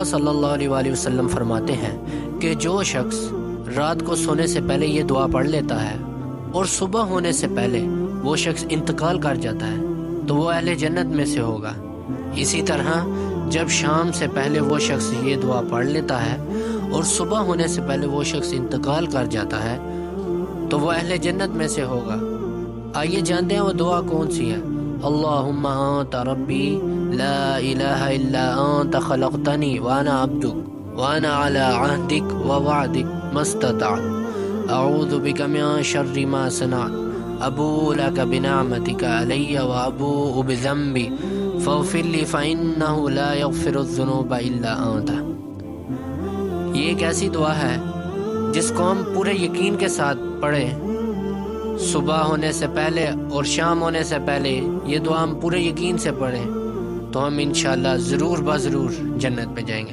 صلی اللہ علیہ وآلہ وسلم فرماتے ہیں کہ جو شخص رات کو سونے سے پہلے یہ دعا پڑھ لیتا ہے اور صبح ہونے سے پہلے وہ شخص انتقال کر جاتا ہے تو وہ اہل جنت میں سے ہوگا۔ اسی طرح جب شام سے پہلے وہ شخص یہ دعا پڑھ لیتا ہے اور صبح ہونے سے پہلے وہ شخص انتقال کر جاتا ہے تو وہ اہل جنت میں سے ہوگا۔ آئیے جانتے ہیں وہ دعا کون سی ہے۔ اللہم انت ربی لا الہ الا انت خلقتنی وانا عبدک وانا علی عہدک ووعدک ما استطعت اعوذ بک من شر ما صنعت ابوء لک بنعمتک علی وابوء بذنبی فاغفر لی فانہ لا یغفر الذنوب الا انت۔ یہ ایک ایسی دعا ہے جس کو ہم پورے یقین کے ساتھ پڑھیں، صبح ہونے سے پہلے اور شام ہونے سے پہلے یہ دعا ہم پورے یقین سے پڑھیں تو ہم انشاءاللہ ضرور بضرور جنت میں جائیں گے۔